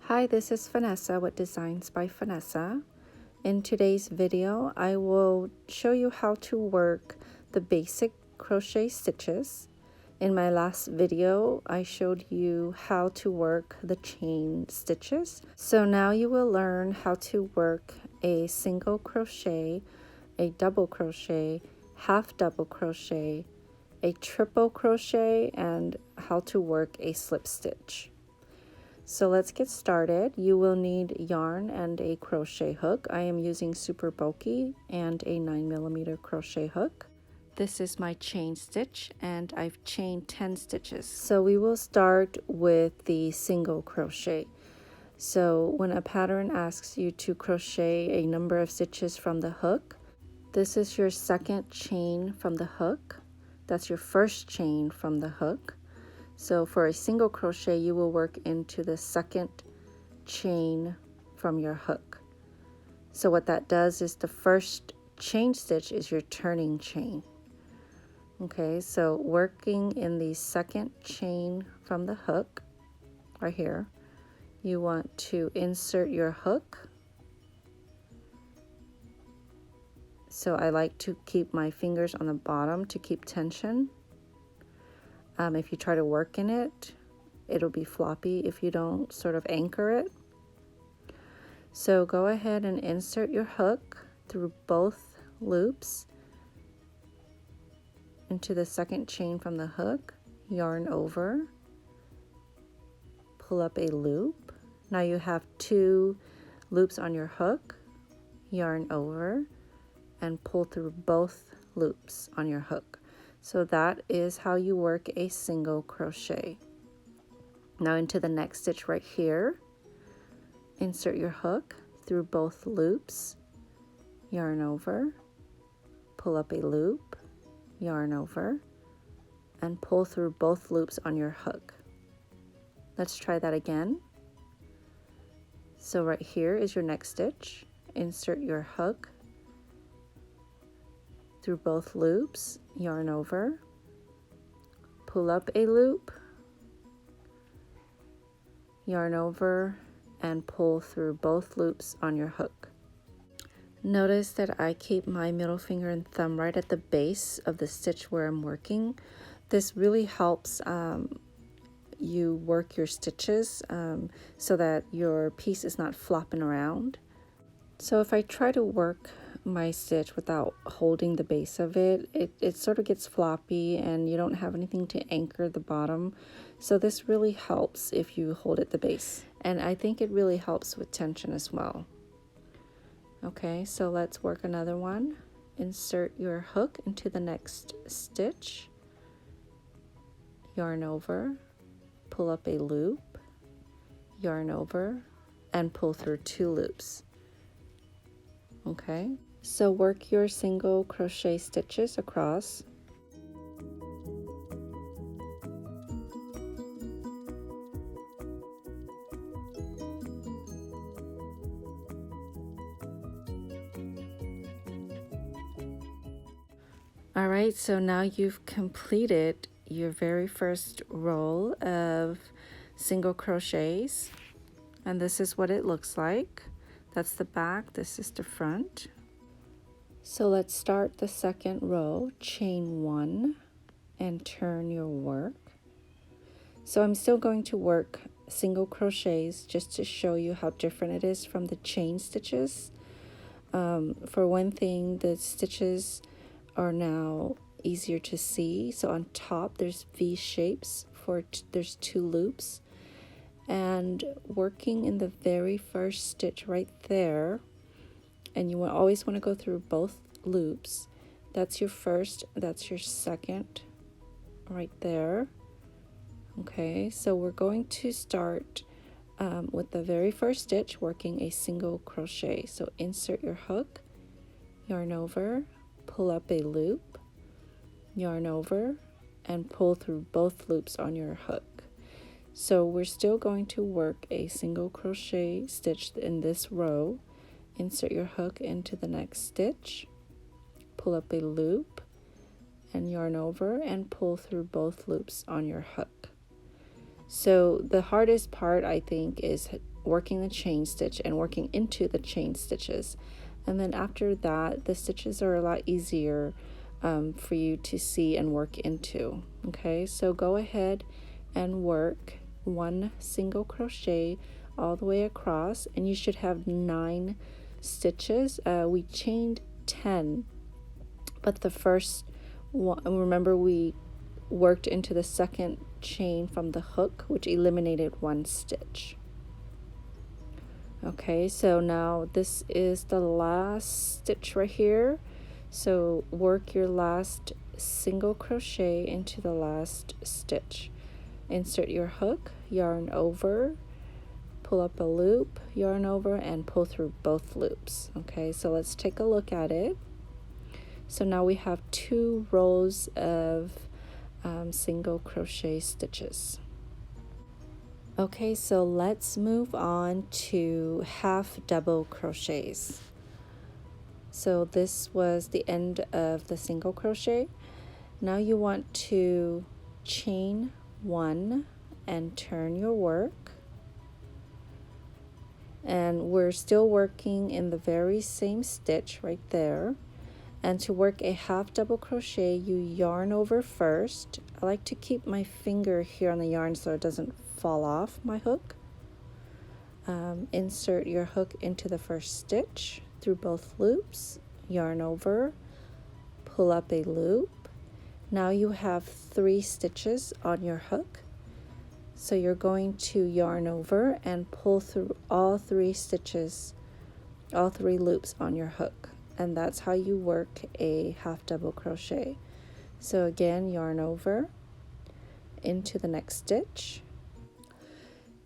Hi, this is Vanessa with Designs by Vanessa. In today's video, I will show you how to work the basic crochet stitches. In my last video, I showed you how to work the chain stitches. So now you will learn how to work a single crochet, a double crochet, half double crochet, a triple crochet, and how to work a slip stitch. So let's get started. You will need yarn and a crochet hook. I am using super bulky and a 9mm crochet hook. This is my chain stitch and I've chained 10 stitches. So we will start with the single crochet. So when a pattern asks you to crochet a number of stitches from the hook, this is your second chain from the hook. That's your first chain from the hook. So for a single crochet, you will work into the second chain from your hook. So what that does is the first chain stitch is your turning chain. Okay, so working in the second chain from the hook, right here, you want to insert your hook. So I like to keep my fingers on the bottom to keep tension. If you try to work in it, it'll be floppy if you don't sort of anchor it. So go ahead and insert your hook through both loops into the second chain from the hook, yarn over, pull up a loop. Now you have 2 loops on your hook, yarn over, and pull through both loops on your hook. So that is how you work a single crochet. Now into the next stitch right here, insert your hook through both loops, yarn over, pull up a loop, yarn over, and pull through both loops on your hook. Let's try that again. So right here is your next stitch. Insert your hook through both loops, yarn over, pull up a loop, yarn over, and pull through both loops on your hook. Notice that I keep my middle finger and thumb right at the base of the stitch where I'm working. This really helps you work your stitches so that your piece is not flopping around. So if I try to work my stitch without holding the base of it, it sort of gets floppy and you don't have anything to anchor the bottom. So this really helps if you hold at the base. And I think it really helps with tension as well. Okay, so let's work another one. Insert your hook into the next stitch, yarn over, pull up a loop, yarn over, and pull through 2 loops. Okay, so work your single crochet stitches across. All right, so now you've completed your very first row of single crochets, and this is what it looks like. That's the back, this is the front. So let's start the second row, chain 1, and turn your work. So I'm still going to work single crochets just to show you how different it is from the chain stitches. For one thing, the stitches are now easier to see. So on top there's V shapes there's 2 loops. And working in the very first stitch right there, and you always want to go through both loops. That's your first, that's your second right there. Okay, so we're going to start with the very first stitch, working a single crochet. So insert your hook, yarn over, pull up a loop, yarn over, and pull through both loops on your hook. So we're still going to work a single crochet stitch in this row. Insert your hook into the next stitch, pull up a loop, and yarn over and pull through both loops on your hook. So the hardest part, I think, is working the chain stitch and working into the chain stitches. And then after that, the stitches are a lot easier for you to see and work into. Okay, so go ahead and work 1 single crochet all the way across, and you should have 9 stitches. We chained 10, but the first one, remember, we worked into the second chain from the hook, which eliminated 1 stitch. Okay, so now this is the last stitch right here. So work your last single crochet into the last stitch. Insert your hook, yarn over, pull up a loop, yarn over, and pull through both loops. Okay, so let's take a look at it. So now we have 2 rows of single crochet stitches. Okay, so let's move on to half double crochets. So this was the end of the single crochet. Now you want to chain 1 and turn your work. And we're still working in the very same stitch right there. And to work a half double crochet, you yarn over first. I like to keep my finger here on the yarn so it doesn't fall off my hook. Insert your hook into the first stitch through both loops, yarn over, pull up a loop. Now you have 3 stitches on your hook. So you're going to yarn over and pull through all 3 stitches, all 3 loops on your hook. And that's how you work a half double crochet. So again, yarn over into the next stitch.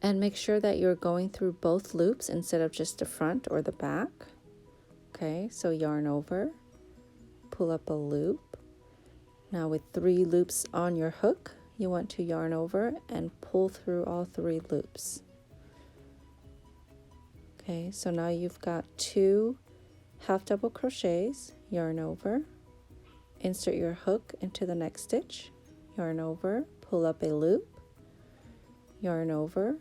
And make sure that you're going through both loops instead of just the front or the back. Okay, so yarn over, pull up a loop. Now with 3 loops on your hook, you want to yarn over and pull through all 3 loops. Okay, so now you've got 2 half double crochets, yarn over, insert your hook into the next stitch, yarn over, pull up a loop, yarn over,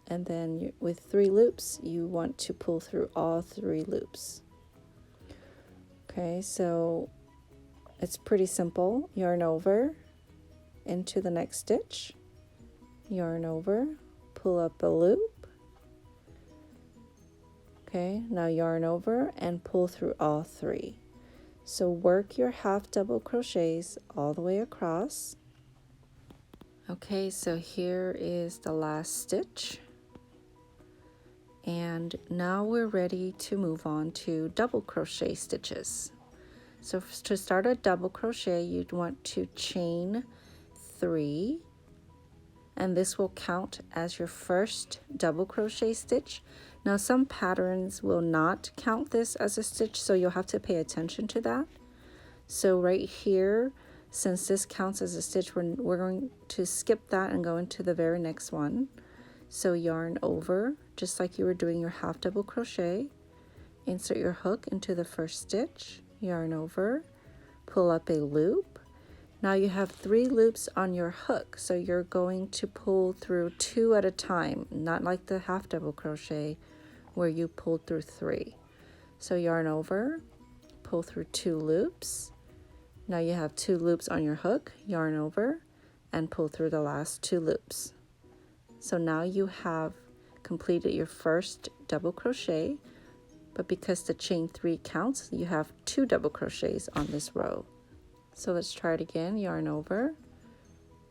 and then with 3 loops, you want to pull through all 3 loops. Okay, so it's pretty simple. Yarn over into the next stitch, yarn over, pull up a loop. Okay, now yarn over and pull through all 3. So work your half double crochets all the way across. Okay, so here is the last stitch. And now we're ready to move on to double crochet stitches. So to start a double crochet, you'd want to chain 3, and this will count as your first double crochet stitch. Now some patterns will not count this as a stitch, so you'll have to pay attention to that. So right here, since this counts as a stitch, we're going to skip that and go into the very next one. So yarn over, just like you were doing your half double crochet, insert your hook into the first stitch, yarn over, pull up a loop. Now you have 3 loops on your hook, so you're going to pull through 2 at a time, not like the half double crochet where you pulled through 3. So yarn over, pull through 2 loops. Now you have 2 loops on your hook, yarn over, and pull through the last 2 loops. So now you have completed your first double crochet, but because the chain 3 counts, you have 2 double crochets on this row. So let's try it again. Yarn over,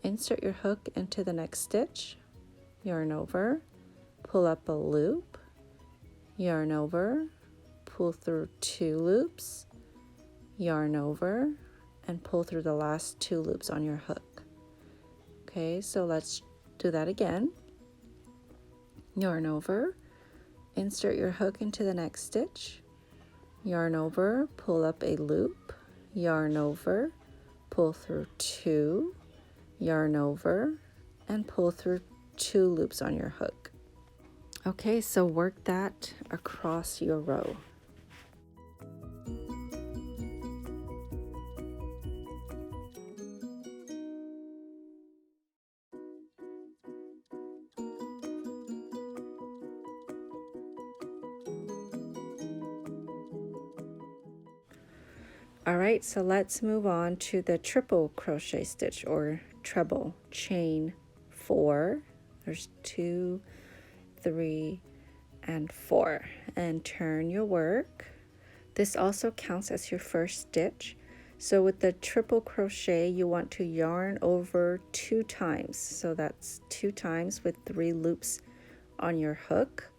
insert your hook into the next stitch, yarn over, pull up a loop, yarn over, pull through 2 loops, yarn over, and pull through the last 2 loops on your hook. Okay, so let's do that again. Yarn over, insert your hook into the next stitch, yarn over, pull up a loop, yarn over, pull through 2, yarn over, and pull through 2 loops on your hook. Okay, so work that across your row. All right, so let's move on to the triple crochet stitch or treble. Chain 4. There's 2, 3, and 4, and turn your work. This also counts as your first stitch. So with the triple crochet, you want to yarn over 2 times. So that's 2 times with 3 loops on your hook.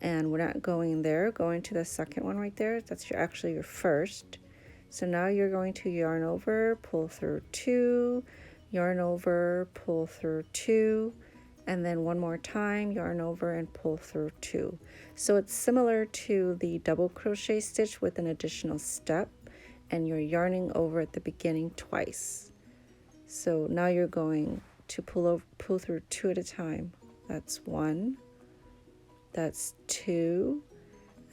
And we're not going there, going to the second one right there. That's actually your first. So now you're going to yarn over, pull through 2, yarn over, pull through 2, and then one more time, yarn over and pull through 2. So it's similar to the double crochet stitch with an additional step, and you're yarning over at the beginning twice. So now you're going to pull through 2 at a time. That's 1, that's 2,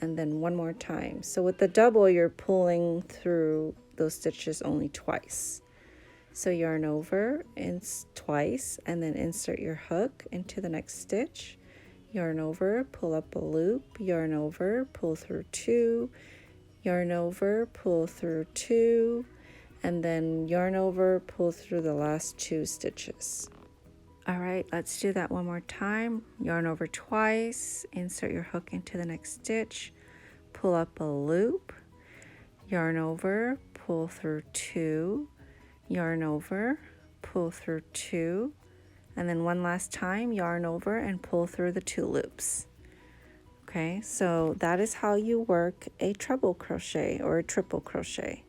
and then one more time. So with the double, you're pulling through those stitches only twice. So yarn over twice, and then insert your hook into the next stitch. Yarn over, pull up a loop, yarn over, pull through 2, yarn over, pull through 2, and then yarn over, pull through the last 2 stitches. All right, let's do that one more time. Yarn over twice, insert your hook into the next stitch, pull up a loop, yarn over, pull through 2, yarn over, pull through 2, and then one last time, yarn over and pull through the 2 loops. Okay, so that is how you work a treble crochet or a triple crochet.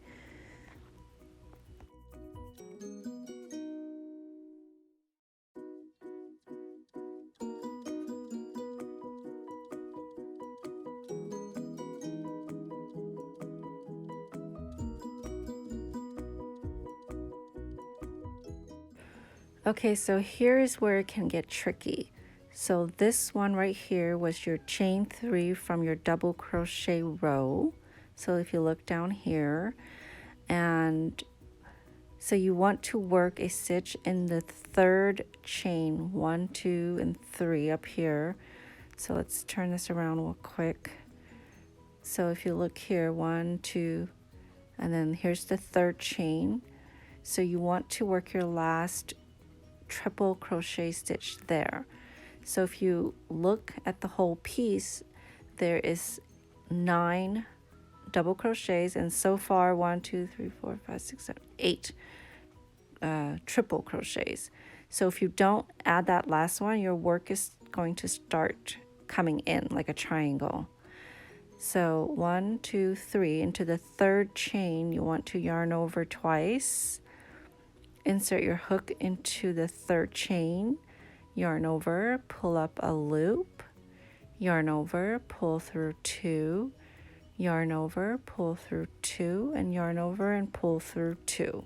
Okay, so here's where it can get tricky. So this one right here was your chain 3 from your double crochet row. So if you look down here, and so you want to work a stitch in the 3rd chain, 1, 2, and 3 up here. So let's turn this around real quick. So if you look here, 1, 2, and then here's the 3rd chain. So you want to work your last triple crochet stitch there. So if you look at the whole piece, there is 9 double crochets, and so far 1, 2, 3, 4, 5, 6, 7, 8 triple crochets. So if you don't add that last one, your work is going to start coming in like a triangle. So 1, 2, 3, into the 3rd chain, you want to yarn over twice, insert your hook into the 3rd chain, yarn over, pull up a loop, yarn over, pull through 2, yarn over, pull through 2, and yarn over and pull through 2.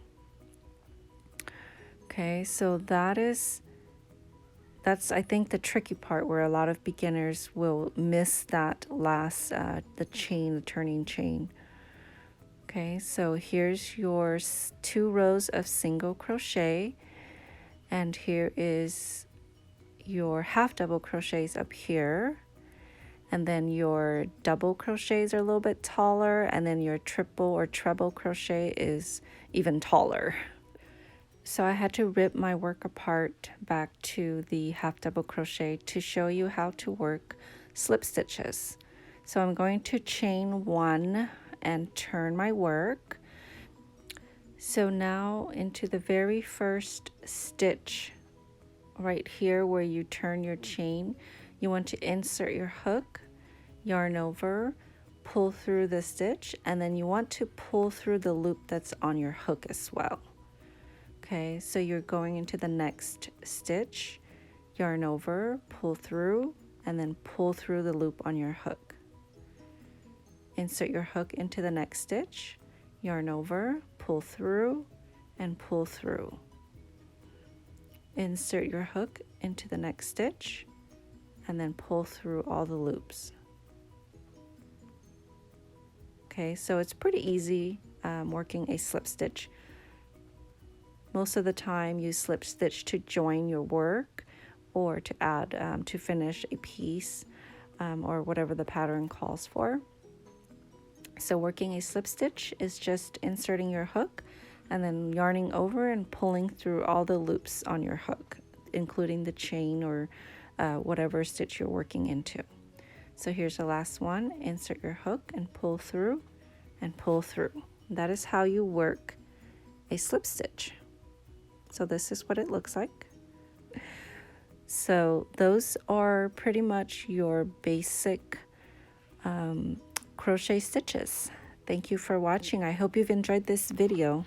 Okay, so that's I think the tricky part where a lot of beginners will miss that last the turning chain. Okay, so here's your 2 rows of single crochet, and here is your half double crochets up here, and then your double crochets are a little bit taller, and then your triple or treble crochet is even taller. So I had to rip my work apart back to the half double crochet to show you how to work slip stitches. So I'm going to chain 1 and turn my work. So now into the very first stitch right here where you turn your chain, you want to insert your hook, yarn over, pull through the stitch, and then you want to pull through the loop that's on your hook as well. Okay, so you're going into the next stitch, yarn over, pull through, and then pull through the loop on your hook. Insert your hook into the next stitch, yarn over, pull through, and pull through. Insert your hook into the next stitch, and then pull through all the loops. Okay, so it's pretty easy working a slip stitch. Most of the time you slip stitch to join your work or to add to finish a piece or whatever the pattern calls for. So working a slip stitch is just inserting your hook and then yarning over and pulling through all the loops on your hook, including the chain or whatever stitch you're working into. So here's the last one. Insert your hook and pull through and pull through. That is how you work a slip stitch. So this is what it looks like. So those are pretty much your basic crochet stitches. Thank you for watching. I hope you've enjoyed this video.